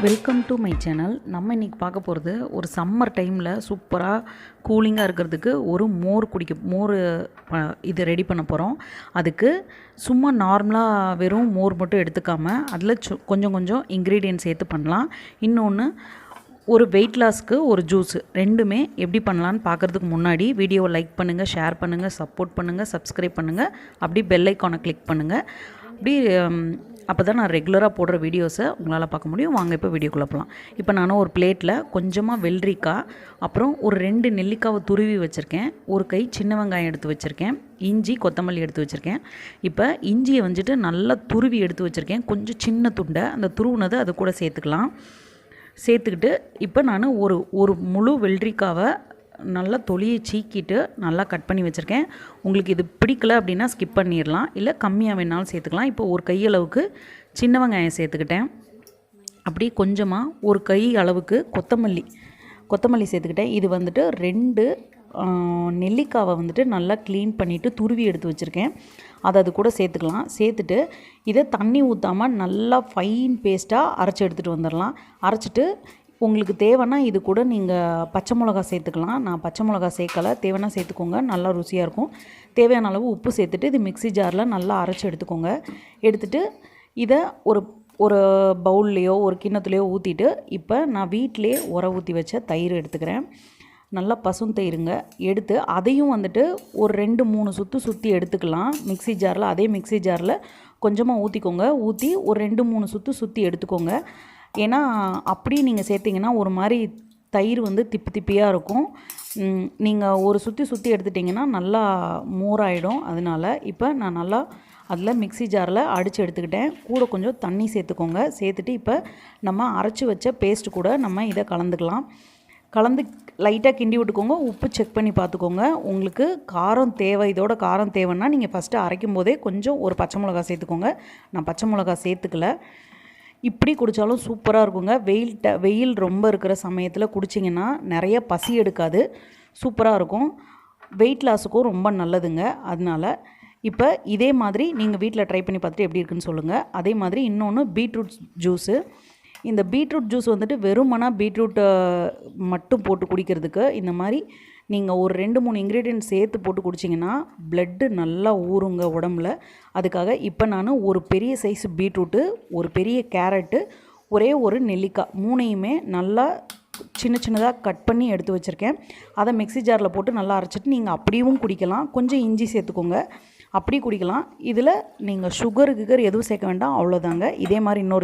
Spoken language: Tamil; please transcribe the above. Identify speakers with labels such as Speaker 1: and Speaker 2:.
Speaker 1: Welcome to my channel. நம்ம இன்றைக்கி பார்க்க போகிறது ஒரு சம்மர் டைமில் சூப்பராக கூலிங்காக இருக்கிறதுக்கு ஒரு மோர் இது ரெடி பண்ண போகிறோம். அதுக்கு சும்மா நார்மலாக வெறும் மோர் மட்டும் எடுத்துக்காமல் அதில் கொஞ்சம் கொஞ்சம் இன்க்ரீடியன்ட் சேர்த்து பண்ணலாம். இன்னொன்று ஒரு வெயிட் லாஸ்க்கு ஒரு ஜூஸ், ரெண்டுமே எப்படி பண்ணலான்னு பார்க்குறதுக்கு முன்னாடி வீடியோவை லைக் பண்ணுங்கள், ஷேர் பண்ணுங்கள், சப்போர்ட் பண்ணுங்கள், சப்ஸ்கிரைப் பண்ணுங்கள், அப்படி பெல் ஐக்கானை கிளிக் பண்ணுங்கள். அப்படி அப்போ தான் நான் ரெகுலராக போடுற வீடியோஸை உங்களால் பார்க்க முடியும். வாங்க இப்போ வீடியோக்குள்ளே போகலாம். இப்போ நான் ஒரு பிளேட்டில் கொஞ்சமாக வெள்ளரிக்காய், அப்புறம் ஒரு 2 நெல்லிக்காவை துருவி வச்சுருக்கேன், ஒரு கை சின்ன வெங்காயம் எடுத்து வச்சுருக்கேன், இஞ்சி கொத்தமல்லி எடுத்து வச்சுருக்கேன். இப்போ இஞ்சியை வந்துட்டு நல்லா துருவி எடுத்து வச்சுருக்கேன், கொஞ்சம் சின்ன துண்டை, அந்த துருவுனதை அது கூட சேர்த்துக்கிட்டு இப்போ நான் ஒரு முழு வெள்ளரிக்காவை நல்லா தொலியை சீக்கிட்டு நல்லா கட் பண்ணி வச்சுருக்கேன். உங்களுக்கு இது பிடிக்கல அப்படின்னா ஸ்கிப் பண்ணிடலாம், இல்லை கம்மியாக வேணாலும் சேர்த்துக்கலாம். இப்போ ஒரு கையளவுக்கு சின்ன வெங்காயம் சேர்த்துக்கிட்டேன். அப்படி கொஞ்சமாக ஒரு கை அளவுக்கு கொத்தமல்லி சேர்த்துக்கிட்டேன். இது வந்துட்டு 2 நெல்லிக்காவை வந்துட்டு நல்லா க்ளீன் பண்ணிவிட்டு துருவி எடுத்து வச்சுருக்கேன். அது கூட சேர்த்துக்கலாம். சேர்த்துட்டு இதை தண்ணி ஊற்றாமல் நல்லா ஃபைன் பேஸ்ட்டாக அரைச்சி எடுத்துகிட்டு வந்துடலாம். அரைச்சிட்டு உங்களுக்கு தேவைன்னா இது கூட நீங்கள் பச்சை மிளகா சேர்த்துக்கலாம். நான் பச்சை மிளகா சேர்க்கலை, தேவைன்னா சேர்த்துக்கோங்க, நல்லா ருசியாக இருக்கும். தேவையான அளவு உப்பு சேர்த்துட்டு இது மிக்ஸி ஜாரில் நல்லா அரைச்சி எடுத்துக்கோங்க. எடுத்துகிட்டு இதை ஒரு பவுல்லையோ ஒரு கிண்ணத்துலையோ ஊற்றிட்டு இப்போ நான் வீட்டிலே ஊற்றி வச்ச தயிர் எடுத்துக்கிறேன். நல்லா பசுந்தயிருங்க எடுத்து அதையும் வந்துட்டு ஒரு 2-3 சுற்றி எடுத்துக்கலாம் மிக்ஸி ஜாரில். அதே மிக்ஸி ஜாரில் கொஞ்சமாக ஊற்றிக்கோங்க. ஊற்றி ஒரு 2-3 சுற்றி எடுத்துக்கோங்க. ஏன்னா அப்படி நீங்கள் சேர்த்திங்கன்னா ஒரு மாதிரி தயிர் வந்து திப்பியாக இருக்கும். நீங்கள் ஒரு சுற்றி எடுத்துட்டிங்கன்னா நல்லா மோராயிடும். அதனால் இப்போ நான் நல்லா அதில் மிக்ஸி ஜாரில் அடித்து எடுத்துக்கிட்டேன். கூட கொஞ்சம் தண்ணி சேர்த்துக்கோங்க. சேர்த்துட்டு இப்போ நம்ம அரைச்சி வச்ச பேஸ்ட்டு கூட நம்ம இதை கலந்து லைட்டாக கிண்டி விட்டுக்கோங்க. உப்பு செக் பண்ணி பார்த்துக்கோங்க. உங்களுக்கு காரம் தேவை, இதோட காரம் தேவைன்னா நீங்கள் ஃபஸ்ட்டு அரைக்கும் போதே கொஞ்சம் ஒரு பச்சை மிளகா சேர்த்துக்கோங்க. நான் பச்சை மிளகா சேர்த்துக்கல. இப்படி குடித்தாலும் சூப்பராக இருக்குங்க. வெயில் ரொம்ப இருக்கிற சமயத்தில் குடிச்சிங்கன்னா நிறைய பசி எடுக்காது, சூப்பராக இருக்கும். வெயிட் லாஸுக்கும் ரொம்ப நல்லதுங்க. அதனால் இப்போ இதே மாதிரி நீங்கள் வீட்டில் ட்ரை பண்ணி பார்த்துட்டு எப்படி இருக்குன்னு சொல்லுங்கள். அதே மாதிரி இன்னொன்று பீட்ரூட் ஜூஸு. இந்த பீட்ரூட் ஜூஸ் வந்துட்டு வெறுமனா பீட்ரூட்டை மட்டும் போட்டு குடிக்கிறதுக்கு இந்த மாதிரி நீங்கள் ஒரு 2-3 இன்க்ரீடியன்ட் சேர்த்து போட்டு குடிச்சிங்கன்னா ப்ளட்டு நல்லா ஊறுங்க உடம்புல. அதுக்காக இப்போ நான் ஒரு பெரிய சைஸ் பீட்ரூட்டு, ஒரு பெரிய கேரட்டு, ஒரே ஒரு நெல்லிக்காய், 3யுமே நல்லா சின்னதாக கட் பண்ணி எடுத்து வச்சுருக்கேன். அதை மிக்ஸி ஜாரில் போட்டு நல்லா அரைச்சிட்டு நீங்கள் அப்படியும் குடிக்கலாம். கொஞ்சம் இஞ்சி சேர்த்துக்கோங்க, அப்படி குடிக்கலாம். இதில் நீங்கள் சுகர் எதுவும் சேர்க்க வேண்டாம், அவ்வளோதாங்க. இதே மாதிரி இன்னொரு